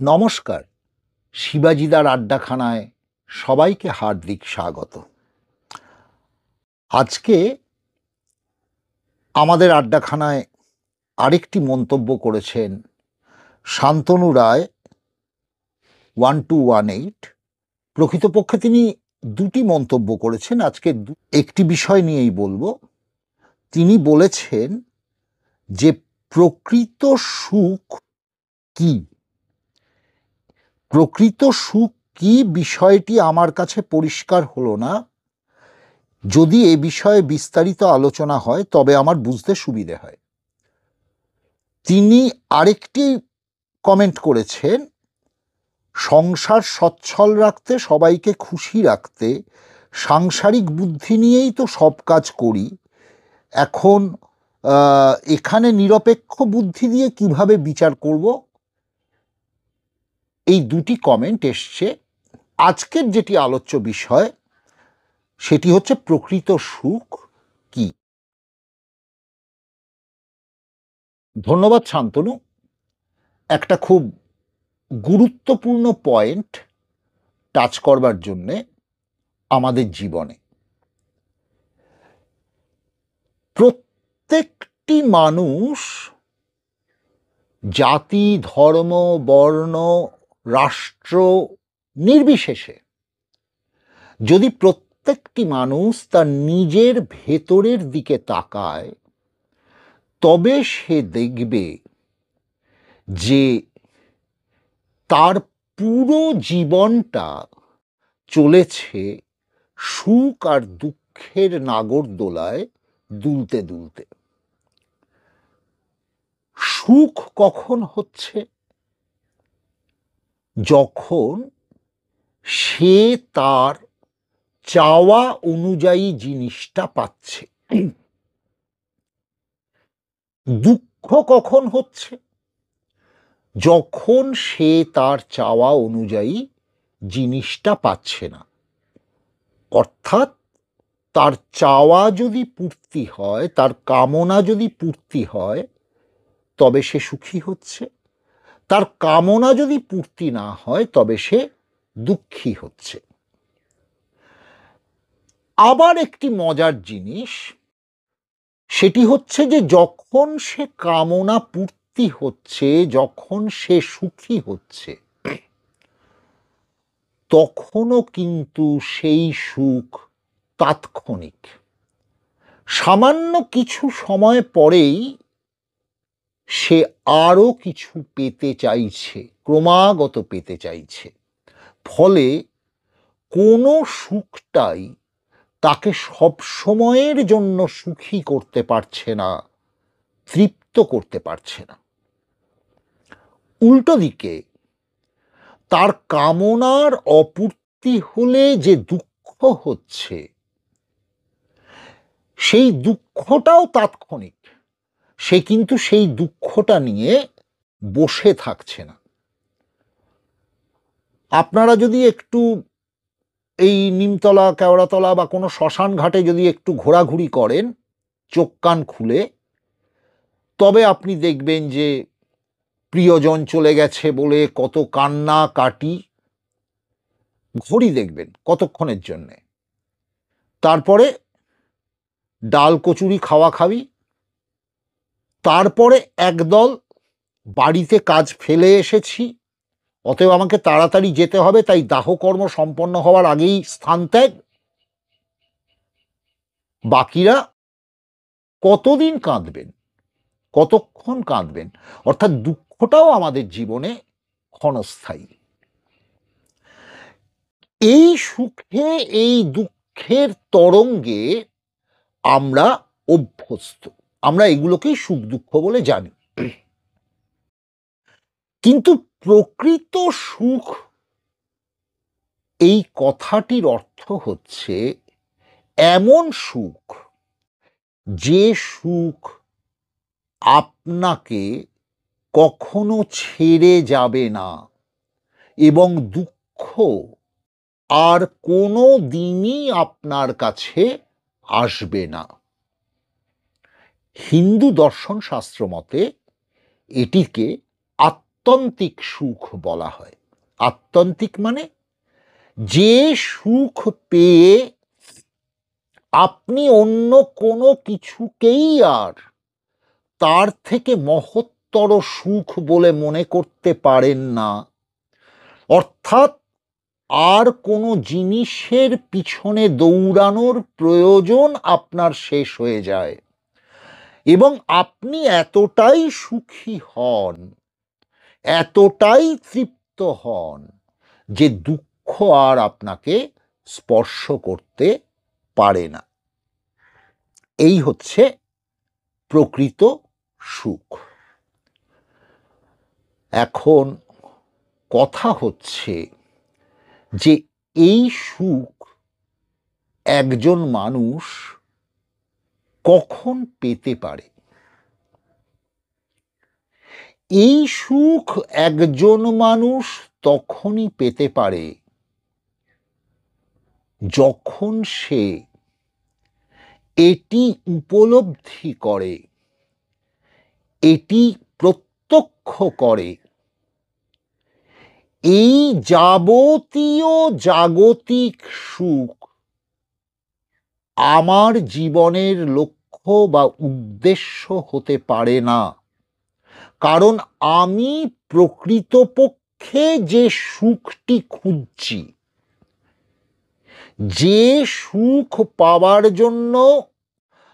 নমস্কার, শিবাজিদার আড্ডাখানায় সবাইকে হার্দিক স্বাগত। আজকে আমাদের আড্ডাখানায় আরেকটি মন্তব্য করেছেন শান্তনু রায় 1218। প্রকৃতপক্ষে তিনি দুটি মন্তব্য করেছেন, আজকে একটি বিষয় নিয়েই বলবো। তিনি বলেছেন যে প্রকৃত সুখ কি, প্রকৃত সুখ কি বিষয়টি আমার কাছে পরিষ্কার হলো না। যদি এ বিষয়ে বিস্তারিত আলোচনা হয় তবে আমার বুঝতে সুবিধে হয়। তিনি আরেকটি কমেন্ট করেছেন, সংসার সচ্ছল রাখতে, সবাইকে খুশি রাখতে সাংসারিক বুদ্ধি নিয়েই তো সব কাজ করি, এখন এখানে নিরপেক্ষ বুদ্ধি দিয়ে কিভাবে বিচার করব। এই দুটি কমেন্ট এসছে। আজকের যেটি আলোচ্য বিষয় সেটি হচ্ছে প্রকৃত সুখ কি। ধন্যবাদ শান্তনু, একটা খুব গুরুত্বপূর্ণ পয়েন্ট টাচ করবার জন্যে আমাদের জীবনে। প্রত্যেকটি মানুষ জাতি, ধর্ম, বর্ণ, রাষ্ট্র নির্বিশেষে যদি প্রত্যেকটি মানুষ তার নিজের ভেতরের দিকে তাকায় তবে সে দেখবে যে তার পুরো জীবনটা চলেছে সুখ আর দুঃখের নাগরদোলায় দুলতে দুলতে। সুখ কখন হচ্ছে? যখন সে তার চাওয়া অনুযায়ী জিনিসটা পাচ্ছে। দুঃখ কখন হচ্ছে? যখন সে তার চাওয়া অনুযায়ী জিনিসটা পাচ্ছে না। অর্থাৎ তার চাওয়া যদি পূর্তি হয়, তার কামনা যদি পূর্তি হয় তবে সে সুখী হচ্ছে, তার কামনা যদি পূর্তি না হয় তবে সে দুঃখী হচ্ছে। আবার একটি মজার জিনিস, সেটি হচ্ছে যে যখন সে কামনা পূর্তি হচ্ছে, যখন সে সুখী হচ্ছে, তখনও কিন্তু সেই সুখ তাৎক্ষণিক। সামান্য কিছু সময় পরেই সে আরো কিছু পেতে চাইছে, ক্রমাগত পেতে চাইছে। ফলে কোনো সুখটাই তাকে সব সময়ের জন্য সুখী করতে পারছে না, তৃপ্ত করতে পারছে না। উল্টো দিকে তার কামনার অপূর্তি হলে যে দুঃখ হচ্ছে, সেই দুঃখটাও তাৎক্ষণিক। সে কিন্তু সেই দুঃখটা নিয়ে বসে থাকছে না। আপনারা যদি একটু এই নিমতলা, কেওড়াতলা বা কোনো শ্মশান ঘাটে যদি একটু ঘোরাঘুরি করেন চোখ কান খুলে, তবে আপনি দেখবেন যে প্রিয়জন চলে গেছে বলে কত কান্না কাটি। ঘড়ি দেখবেন কতক্ষণের জন্যে, তারপরে ডাল কচুরি খাওয়া খাবি, তারপরে একদল বাড়িতে কাজ ফেলে এসেছি, অতএব আমাকে তাড়াতাড়ি যেতে হবে, তাই দাহকর্ম সম্পন্ন হওয়ার আগেই স্থান ত্যাগ। বাকিরা কতদিন কাঁদবেন, কতক্ষণ কাঁদবেন? অর্থাৎ দুঃখটাও আমাদের জীবনে ক্ষণস্থায়ী। এই সুখে, এই দুঃখের তরঙ্গে আমরা অভ্যস্ত, আমরা এগুলোকেই সুখ দুঃখ বলে জানি। কিন্তু প্রকৃত সুখ, এই কথাটির অর্থ হচ্ছে এমন সুখ যে সুখ আপনাকে কখনো ছেড়ে যাবে না এবং দুঃখ আর কোনো দিনই আপনার কাছে আসবে না। হিন্দু দর্শন শাস্ত্র মতে এটিকে আত্যন্তিক সুখ বলা হয়। আত্যন্তিক মানে যে সুখ পেয়ে আপনি অন্য কোনো কিছুকেই আর তার থেকে মহত্তর সুখ বলে মনে করতে পারেন না, অর্থাৎ আর কোনো জিনিসের পিছনে দৌড়ানোর প্রয়োজন আপনার শেষ হয়ে যায় এবং আপনি এতটাই সুখী হন, এতটাই তৃপ্ত হন যে দুঃখ আর আপনাকে স্পর্শ করতে পারে না। এই হচ্ছে প্রকৃত সুখ। এখন কথা হচ্ছে যে এই সুখ একজন মানুষ কখন পেতে পারে? এই সুখ একজন মানুষ তখনই পেতে পারে যখন সে এটি উপলব্ধি করে, এটি প্রত্যক্ষ করে, এই যাবতীয় জাগতিক সুখ আমার জীবনের লক্ষ্য বা উদ্দেশ্য হতে পারে না, কারণ আমি প্রকৃতপক্ষে যে সুখটি খুঁজছি, যে সুখ পাওয়ার জন্য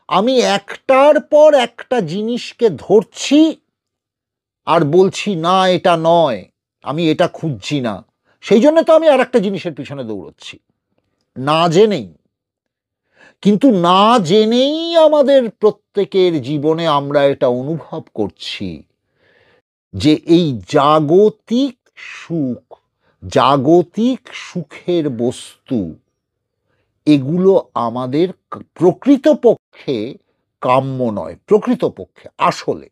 আমি একটার পর একটা জিনিসকে ধরছি আর বলছি না এটা নয়, আমি এটা খুঁজছি না, সেই জন্য তো আমি আর একটা জিনিসের পিছনে দৌড়চ্ছি না জেনেই। কিন্তু না জেনেই আমাদের প্রত্যেকের জীবনে আমরা এটা অনুভব করছি যে এই জাগতিক সুখ, জাগতিক সুখের বস্তু, এগুলো আমাদের প্রকৃতপক্ষে কাম্য নয়। প্রকৃতপক্ষে আসলে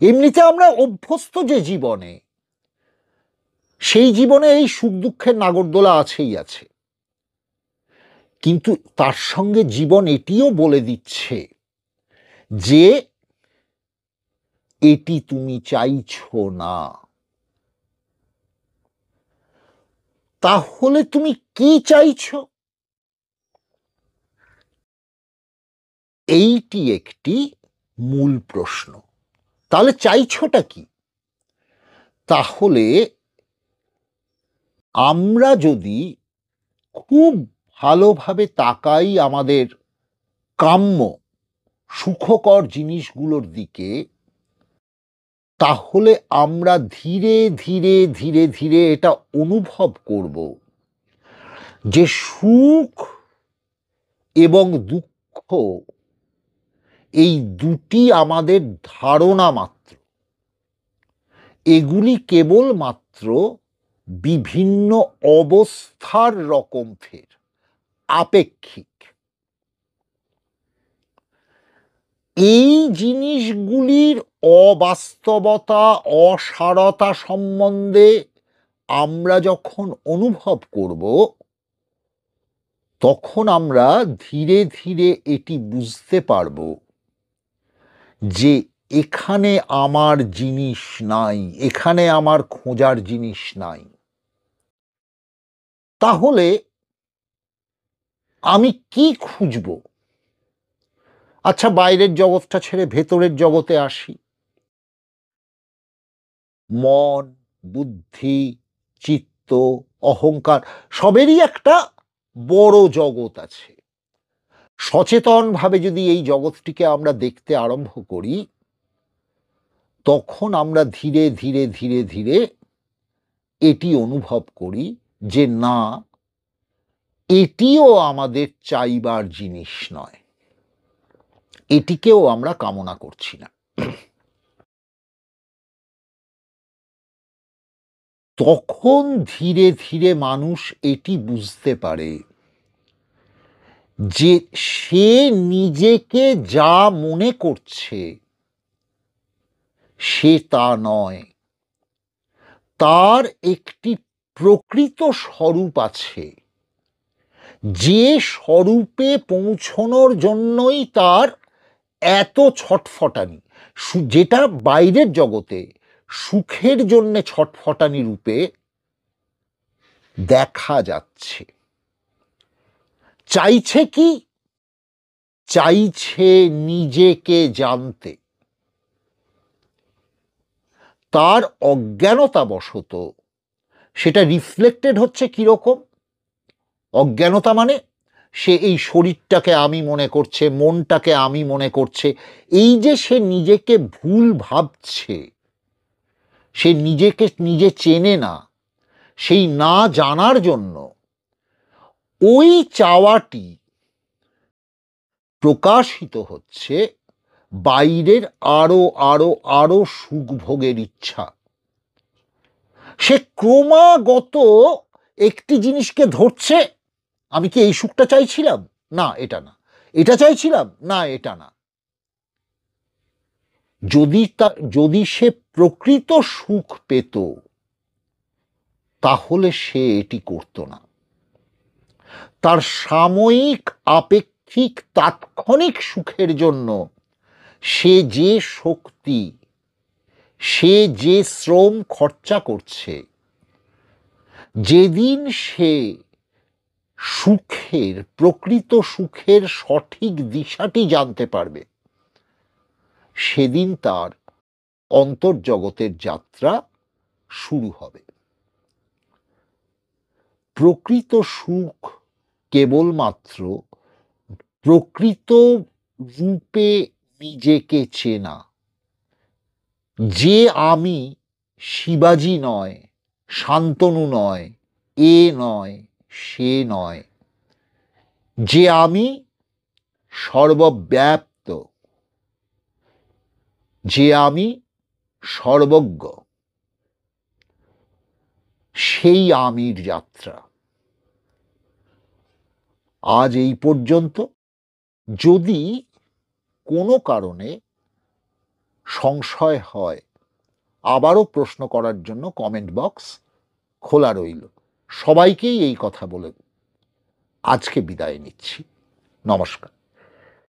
এমনিতে আমরা অভ্যস্ত যে জীবনে, সেই জীবনে এই সুখ দুঃখের নাগরদোলা আছেই আছে, কিন্তু তার সঙ্গে জীবন এটিও বলে দিচ্ছে যে এটি তুমি চাইছো না। তাহলে তুমি কি চাইছো? এইটি একটি মূল প্রশ্ন। তাহলে চাইছোটা কি? তাহলে আমরা যদি খুব ভালোভাবে তাকাই আমাদের কাম্য সুখকর জিনিসগুলোর দিকে, তাহলে আমরা ধীরে ধীরে ধীরে ধীরে এটা অনুভব করব যে সুখ এবং দুঃখ এই দুটি আমাদের ধারণা মাত্র। এগুলি কেবলমাত্র বিভিন্ন অবস্থার রকম ফের, আপেক্ষিক। এই জিনিসগুলির অবাস্তবতা, অসারতা সম্বন্ধে আমরা যখন অনুভব করব, তখন আমরা ধীরে ধীরে এটি বুঝতে পারব যে এখানে আমার জিনিস নাই, এখানে আমার খোঁজার জিনিস নাই। তাহলে আমি কি খুঁজব? আচ্ছা, বাইরের জগৎটা ছেড়ে ভেতরের জগতে আসি। মন, বুদ্ধি, চিত্ত, অহংকার সবেরই একটা বড় জগৎ আছে। সচেতনভাবে যদি এই জগৎটিকে আমরা দেখতে আরম্ভ করি, তখন আমরা ধীরে ধীরে ধীরে ধীরে এটি অনুভব করি যে না, এটিও আমাদের চাইবার জিনিস নয়, এটিকেও আমরা কামনা করছি না। তখন ধীরে ধীরে মানুষ এটি বুঝতে পারে যে সে নিজেকে যা মনে করছে সে তা নয়, তার একটি প্রকৃত স্বরূপ আছে, যে স্বরূপে পৌঁছনোর জন্যই তার এত ছটফটানি, যেটা বাইরের জগতে সুখের জন্য ছটফটানি রূপে দেখা যাচ্ছে। চাইছে কি? চাইছে নিজেকে জানতে। তার অজ্ঞানতাবশত সেটা রিফ্লেক্টেড হচ্ছে কিরকম? অজ্ঞানতা মানে সে এই শরীরটাকে আমি মনে করছে, মনটাকে আমি মনে করছে। এই যে সে নিজেকে ভুল ভাবছে, সে নিজেকে নিজে চেনে না, সেই না জানার জন্য ওই চাওয়াটি প্রকাশিত হচ্ছে বাইরের আরো আরো আরো সুখ ভোগের ইচ্ছা। সে ক্রমাগত একটি জিনিসকে ধরছে, আমি কি এই সুখটা চাইছিলাম? না, এটা না। এটা চাইছিলাম? না, এটা না। যদি সে প্রকৃত সুখ পেত, তাহলে সে এটি করত না। তার সাময়িক আপেক্ষিক তাৎক্ষণিক সুখের জন্য সে যে শক্তি, সে যে শ্রম খরচা করছে, যেদিন সে সুখের, প্রকৃত সুখের সঠিক দিশাটি জানতে পারবে, সেদিন তার অন্তর্জগতের যাত্রা শুরু হবে। প্রকৃত সুখ কেবলমাত্র প্রকৃত রূপে নিজেকে চেনা। যে আমি শিবাজি নয়, শান্তনু নয়, এ নয়, সে নয়। যে আমি সর্বব্যাপ্ত, যে আমি সর্বজ্ঞ, সেই আমির যাত্রা। আজ এই পর্যন্ত। যদি কোনো কারণে সংশয় হয়, আবারও প্রশ্ন করার জন্য কমেন্ট বক্স খোলা রইল। সবাইকেই এই কথা বলে আজকে বিদায় নিচ্ছি। নমস্কার।